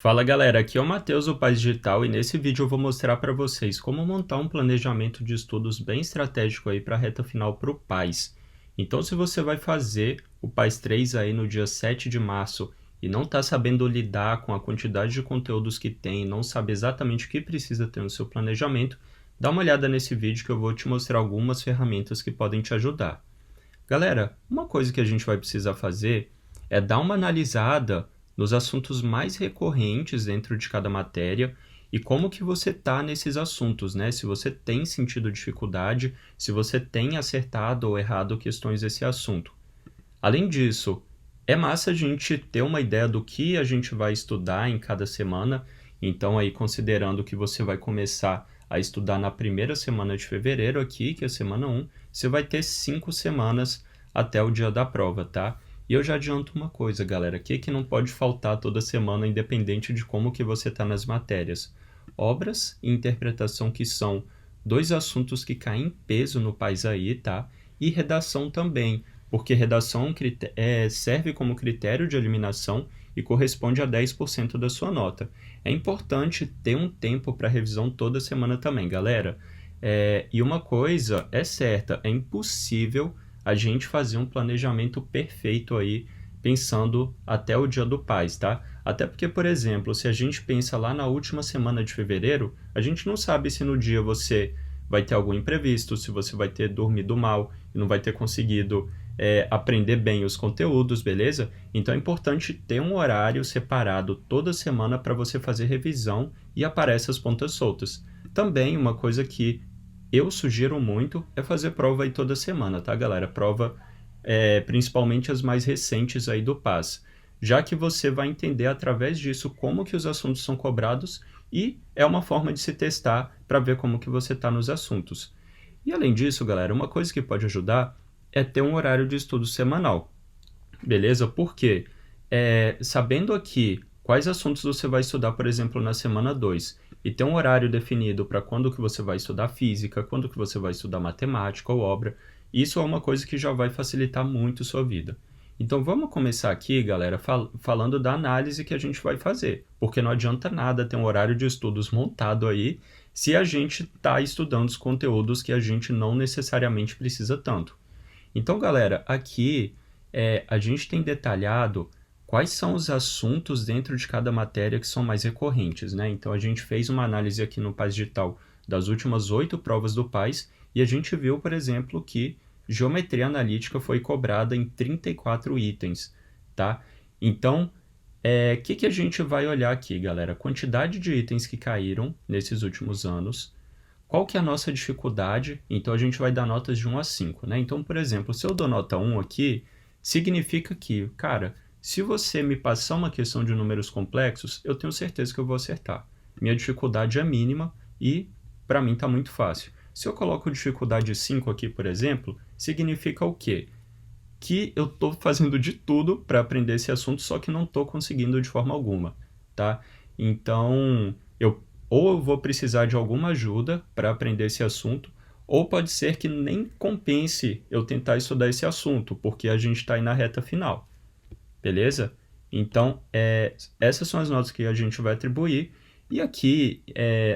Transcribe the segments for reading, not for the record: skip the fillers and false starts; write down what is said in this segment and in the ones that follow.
Fala galera, aqui é o Matheus do Paz Digital e nesse vídeo eu vou mostrar para vocês como montar um planejamento de estudos bem estratégico aí para a reta final para o PAS. Então se você vai fazer o PAS 3 aí no dia 7 de março e não está sabendo lidar com a quantidade de conteúdos que tem, não sabe exatamente o que precisa ter no seu planejamento, dá uma olhada nesse vídeo que eu vou te mostrar algumas ferramentas que podem te ajudar. Galera, uma coisa que a gente vai precisar fazer é dar uma analisada nos assuntos mais recorrentes dentro de cada matéria e como que você está nesses assuntos, né? Se você tem sentido dificuldade, se você tem acertado ou errado questões desse assunto. Além disso, é massa a gente ter uma ideia do que a gente vai estudar em cada semana. Então, aí considerando que você vai começar a estudar na primeira semana de fevereiro aqui, que é a semana 1, você vai ter 5 semanas até o dia da prova, tá? E eu já adianto uma coisa, galera, que não pode faltar toda semana, independente de como que você está nas matérias. Obras e interpretação, que são dois assuntos que caem em peso no país aí, tá? E redação também, porque redação serve como critério de eliminação e corresponde a 10% da sua nota. É importante ter um tempo para revisão toda semana também, galera. E uma coisa é certa, é impossível a gente fazer um planejamento perfeito aí, pensando até o dia do Paz, tá? Até porque, por exemplo, se a gente pensa lá na última semana de fevereiro, a gente não sabe se no dia você vai ter algum imprevisto, se você vai ter dormido mal e não vai ter conseguido aprender bem os conteúdos, beleza? Então é importante ter um horário separado toda semana para você fazer revisão e aparece as pontas soltas. Também uma coisa que eu sugiro muito é fazer prova aí toda semana, tá, galera? Prova, principalmente as mais recentes aí do PAS, já que você vai entender através disso como que os assuntos são cobrados e é uma forma de se testar para ver como que você está nos assuntos. E além disso, galera, uma coisa que pode ajudar é ter um horário de estudo semanal, beleza? Porque sabendo aqui quais assuntos você vai estudar, por exemplo, na semana 2, e ter um horário definido para quando que você vai estudar física, quando que você vai estudar matemática ou obra, isso é uma coisa que já vai facilitar muito sua vida. Então vamos começar aqui, galera, falando da análise que a gente vai fazer, porque não adianta nada ter um horário de estudos montado aí se a gente está estudando os conteúdos que a gente não necessariamente precisa tanto. Então, galera, aqui a gente tem detalhado quais são os assuntos dentro de cada matéria que são mais recorrentes, né? Então, a gente fez uma análise aqui no PAS Digital das últimas 8 provas do PAS e a gente viu, por exemplo, que geometria analítica foi cobrada em 34 itens, tá? Então, que a gente vai olhar aqui, galera? Quantidade de itens que caíram nesses últimos anos. Qual que é a nossa dificuldade? Então, a gente vai dar notas de 1 a 5, né? Então, por exemplo, se eu dou nota 1 aqui, significa que, cara, se você me passar uma questão de números complexos, eu tenho certeza que eu vou acertar. Minha dificuldade é mínima e, para mim, está muito fácil. Se eu coloco dificuldade 5 aqui, por exemplo, significa o quê? Que eu estou fazendo de tudo para aprender esse assunto, só que não estou conseguindo de forma alguma, tá? Então, ou eu vou precisar de alguma ajuda para aprender esse assunto, ou pode ser que nem compense eu tentar estudar esse assunto, porque a gente está aí na reta final, beleza? Então, essas são as notas que a gente vai atribuir. E aqui,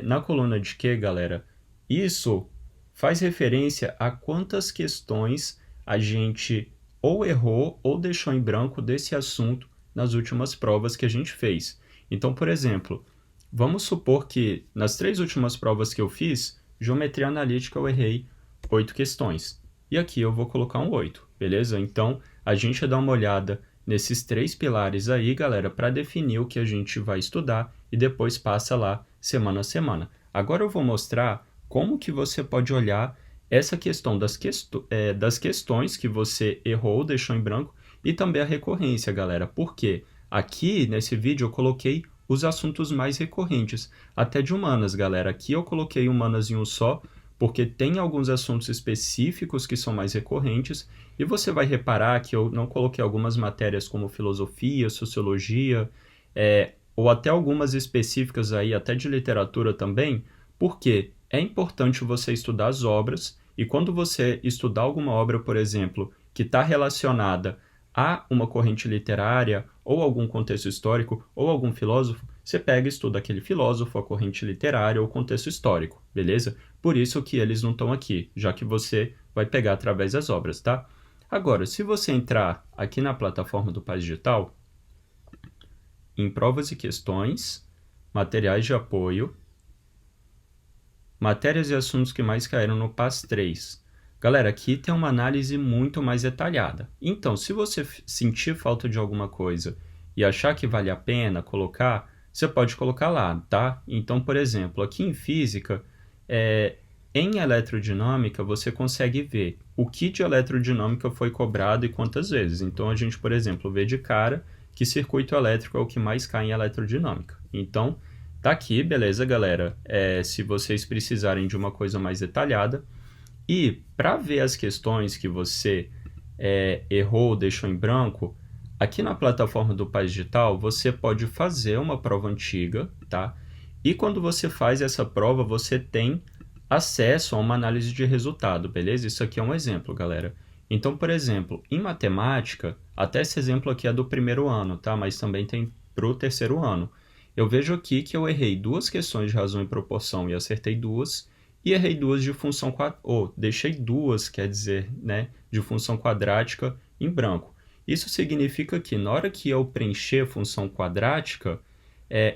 na coluna de Q, galera, isso faz referência a quantas questões a gente ou errou ou deixou em branco desse assunto nas últimas provas que a gente fez. Então, por exemplo, vamos supor que nas 3 últimas provas que eu fiz, geometria analítica eu errei 8 questões. E aqui eu vou colocar um 8, beleza? Então, a gente dá uma olhada nesses 3 pilares aí, galera, para definir o que a gente vai estudar e depois passa lá semana a semana. Agora eu vou mostrar como que você pode olhar essa questão das questões que você errou, deixou em branco, e também a recorrência, galera. Porque aqui nesse vídeo eu coloquei os assuntos mais recorrentes, até de humanas, galera. Aqui eu coloquei humanas em um só, porque tem alguns assuntos específicos que são mais recorrentes, e você vai reparar que eu não coloquei algumas matérias como filosofia, sociologia, ou até algumas específicas aí, até de literatura também, porque é importante você estudar as obras, e quando você estudar alguma obra, por exemplo, que está relacionada a uma corrente literária, ou algum contexto histórico, ou algum filósofo, você pega e estuda aquele filósofo, a corrente literária ou o contexto histórico, beleza? Por isso que eles não estão aqui, já que você vai pegar através das obras, tá? Agora, se você entrar aqui na plataforma do Paz Digital, em provas e questões, materiais de apoio, matérias e assuntos que mais caíram no PAS 3. Galera, aqui tem uma análise muito mais detalhada. Então, se você sentir falta de alguma coisa e achar que vale a pena colocar, você pode colocar lá, tá? Então, por exemplo, aqui em física, em eletrodinâmica, você consegue ver o que de eletrodinâmica foi cobrado e quantas vezes. Então, a gente, por exemplo, vê de cara que circuito elétrico é o que mais cai em eletrodinâmica. Então, tá aqui, beleza, galera? Se vocês precisarem de uma coisa mais detalhada. E para ver as questões que você errou ou deixou em branco, aqui na plataforma do Paz Digital, você pode fazer uma prova antiga, tá? E quando você faz essa prova, você tem acesso a uma análise de resultado, beleza? Isso aqui é um exemplo, galera. Então, por exemplo, em matemática, até esse exemplo aqui é do primeiro ano, tá? Mas também tem para o terceiro ano. Eu vejo aqui que eu errei 2 questões de razão e proporção e acertei 2, e errei 2 de função quadrática, deixei 2, quer dizer, né, de função quadrática em branco. Isso significa que na hora que eu preencher função quadrática,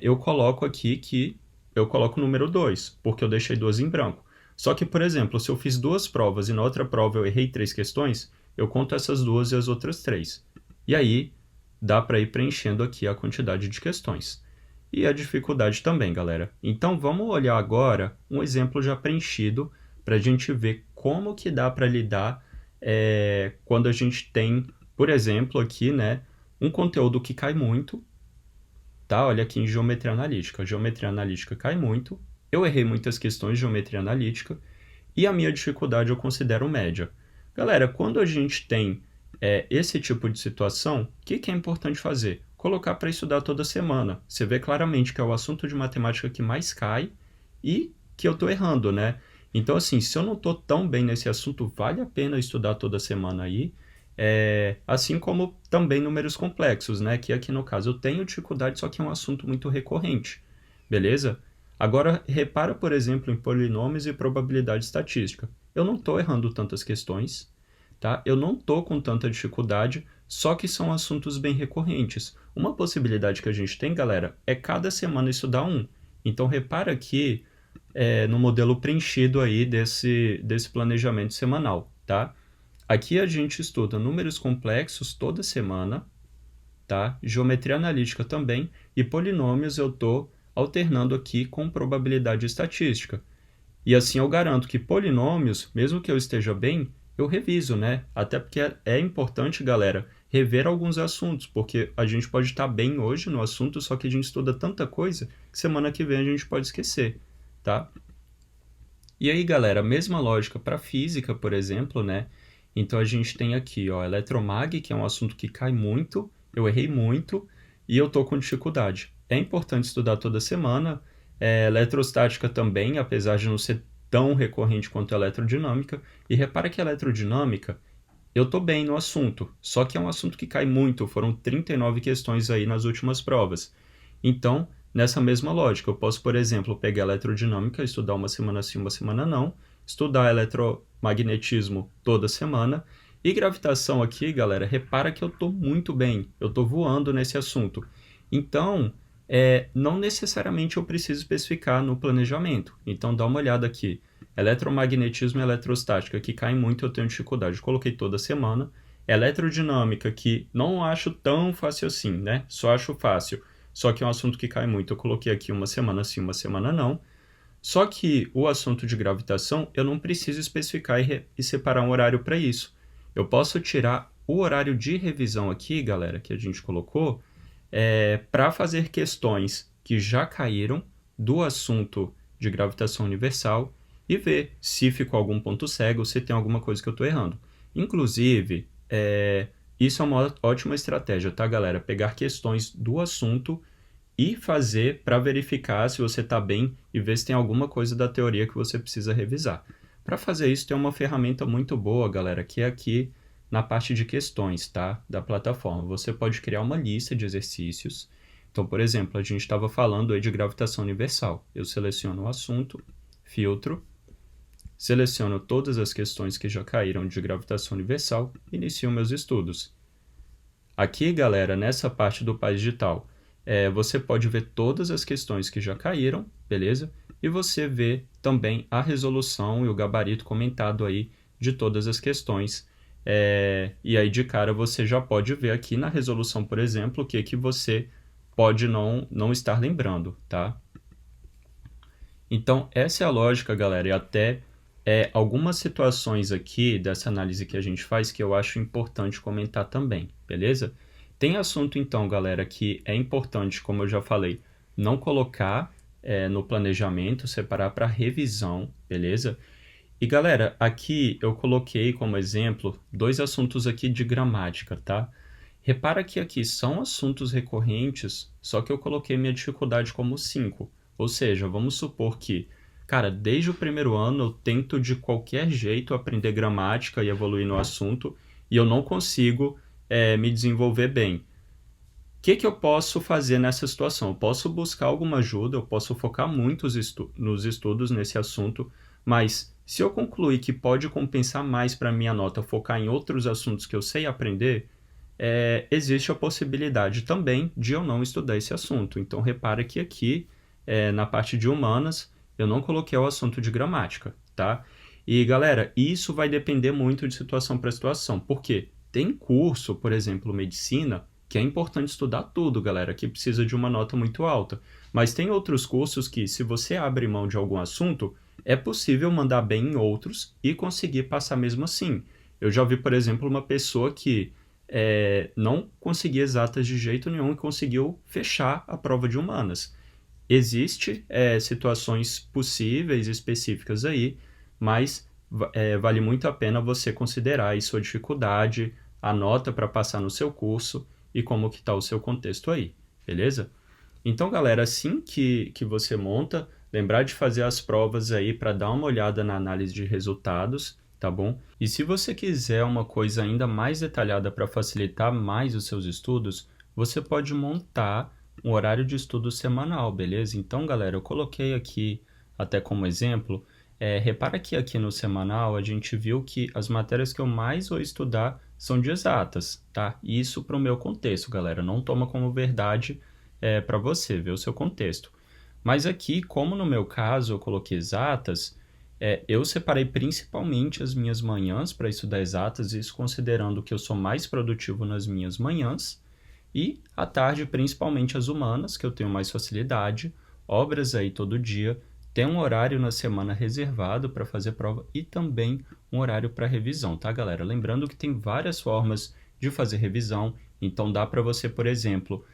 eu coloco aqui que eu coloco o número 2, porque eu deixei 2 em branco. Só que, por exemplo, se eu fiz 2 provas e na outra prova eu errei 3 questões, eu conto essas 2 e as outras 3. E aí, dá para ir preenchendo aqui a quantidade de questões. E a dificuldade também, galera. Então, vamos olhar agora um exemplo já preenchido para a gente ver como que dá para lidar quando a gente tem, por exemplo, aqui, né, um conteúdo que cai muito, tá? Olha aqui em geometria analítica. A geometria analítica cai muito. Eu errei muitas questões de geometria analítica e a minha dificuldade eu considero média. Galera, quando a gente tem esse tipo de situação, o que é importante fazer? Colocar para estudar toda semana. Você vê claramente que é o assunto de matemática que mais cai e que eu estou errando, né? Então, assim, se eu não estou tão bem nesse assunto, vale a pena estudar toda semana aí. Assim como também números complexos, né? Que aqui no caso eu tenho dificuldade, só que é um assunto muito recorrente, beleza? Agora, repara, por exemplo, em polinômios e probabilidade estatística. Eu não estou errando tantas questões, tá? Eu não estou com tanta dificuldade, só que são assuntos bem recorrentes. Uma possibilidade que a gente tem, galera, é cada semana estudar um. Então, repara aqui no modelo preenchido aí desse planejamento semanal, tá? Aqui a gente estuda números complexos toda semana, tá? Geometria analítica também, e polinômios eu estou alternando aqui com probabilidade estatística. E assim eu garanto que polinômios, mesmo que eu esteja bem, eu reviso, né? Até porque é importante, galera, rever alguns assuntos, porque a gente pode estar bem hoje no assunto, só que a gente estuda tanta coisa que semana que vem a gente pode esquecer, tá? E aí, galera, mesma lógica para física, por exemplo, né? Então a gente tem aqui, ó, eletromag, que é um assunto que cai muito, eu errei muito e eu tô com dificuldade. É importante estudar toda semana, eletrostática também, apesar de não ser tão recorrente quanto a eletrodinâmica. E repara que a eletrodinâmica, eu tô bem no assunto, só que é um assunto que cai muito, foram 39 questões aí nas últimas provas. Então, nessa mesma lógica, eu posso, por exemplo, pegar eletrodinâmica, estudar uma semana sim, uma semana não, estudar eletromagnetismo toda semana, e gravitação aqui, galera, repara que eu tô muito bem, eu tô voando nesse assunto. Então, não necessariamente eu preciso especificar no planejamento. Então, dá uma olhada aqui. Eletromagnetismo e eletrostática, que caem muito, eu tenho dificuldade. Coloquei toda semana. Eletrodinâmica, que não acho tão fácil assim, né? Só acho fácil. Só que é um assunto que cai muito. Eu coloquei aqui uma semana sim, uma semana não. Só que o assunto de gravitação, eu não preciso especificar e separar um horário para isso. Eu posso tirar o horário de revisão aqui, galera, que a gente colocou, para fazer questões que já caíram do assunto de gravitação universal e ver se ficou algum ponto cego, se tem alguma coisa que eu estou errando. Inclusive, isso é uma ótima estratégia, tá, galera? Pegar questões do assunto e fazer para verificar se você está bem e ver se tem alguma coisa da teoria que você precisa revisar. Para fazer isso, tem uma ferramenta muito boa, galera, que é aqui na parte de questões, tá? Da plataforma. Você pode criar uma lista de exercícios. Então, por exemplo, a gente estava falando aí de gravitação universal. Eu seleciono o assunto, filtro, seleciono todas as questões que já caíram de gravitação universal e inicio meus estudos. Aqui, galera, nessa parte do Paz Digital, você pode ver todas as questões que já caíram, beleza? E você vê também a resolução e o gabarito comentado aí de todas as questões. E aí, de cara, você já pode ver aqui na resolução, por exemplo, o que você pode não estar lembrando, tá? Então, essa é a lógica, galera, e até algumas situações aqui dessa análise que a gente faz que eu acho importante comentar também, beleza? Tem assunto, então, galera, que é importante, como eu já falei, não colocar no planejamento, separar para revisão, beleza? E, galera, aqui eu coloquei como exemplo 2 assuntos aqui de gramática, tá? Repara que aqui são assuntos recorrentes, só que eu coloquei minha dificuldade como 5. Ou seja, vamos supor que, cara, desde o primeiro ano eu tento de qualquer jeito aprender gramática e evoluir no assunto e eu não consigo me desenvolver bem. O que eu posso fazer nessa situação? Eu posso buscar alguma ajuda, eu posso focar muito nos estudos nesse assunto, mas se eu concluir que pode compensar mais para minha nota focar em outros assuntos que eu sei aprender, existe a possibilidade também de eu não estudar esse assunto. Então, repara que aqui, na parte de humanas, eu não coloquei o assunto de gramática, tá? E, galera, isso vai depender muito de situação para situação. Por quê? Tem curso, por exemplo, medicina, que é importante estudar tudo, galera, que precisa de uma nota muito alta. Mas tem outros cursos que, se você abre mão de algum assunto, é possível mandar bem em outros e conseguir passar mesmo assim. Eu já vi, por exemplo, uma pessoa que não conseguia exatas de jeito nenhum e conseguiu fechar a prova de humanas. Existem situações possíveis, específicas aí, mas vale muito a pena você considerar aí sua dificuldade, a nota para passar no seu curso e como que está o seu contexto aí, beleza? Então, galera, assim que você monta, lembrar de fazer as provas aí para dar uma olhada na análise de resultados, tá bom? E se você quiser uma coisa ainda mais detalhada para facilitar mais os seus estudos, você pode montar um horário de estudo semanal, beleza? Então, galera, eu coloquei aqui até como exemplo, repara que aqui no semanal a gente viu que as matérias que eu mais vou estudar são de exatas, tá? Isso para o meu contexto, galera, não toma como verdade para você ver o seu contexto. Mas aqui, como no meu caso eu coloquei exatas, eu separei principalmente as minhas manhãs para estudar exatas, isso considerando que eu sou mais produtivo nas minhas manhãs, e à tarde principalmente as humanas, que eu tenho mais facilidade, obras aí todo dia, tem um horário na semana reservado para fazer prova e também um horário para revisão, tá, galera? Lembrando que tem várias formas de fazer revisão, então dá para você, por exemplo,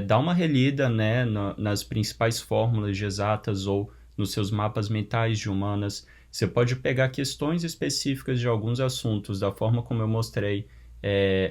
dar uma relida, né, nas principais fórmulas de exatas ou nos seus mapas mentais de humanas. Você pode pegar questões específicas de alguns assuntos, da forma como eu mostrei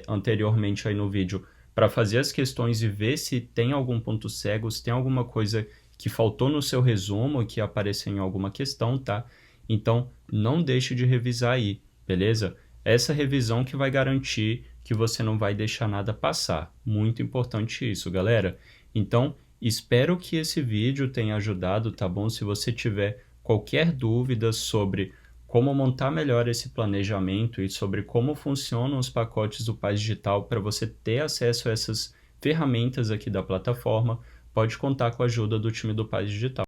anteriormente aí no vídeo, para fazer as questões e ver se tem algum ponto cego, se tem alguma coisa que faltou no seu resumo e que apareceu em alguma questão, tá? Então, não deixe de revisar aí, beleza? Essa revisão que vai garantir que você não vai deixar nada passar. Muito importante isso, galera. Então, espero que esse vídeo tenha ajudado, tá bom? Se você tiver qualquer dúvida sobre como montar melhor esse planejamento e sobre como funcionam os pacotes do Paz Digital para você ter acesso a essas ferramentas aqui da plataforma, pode contar com a ajuda do time do Paz Digital.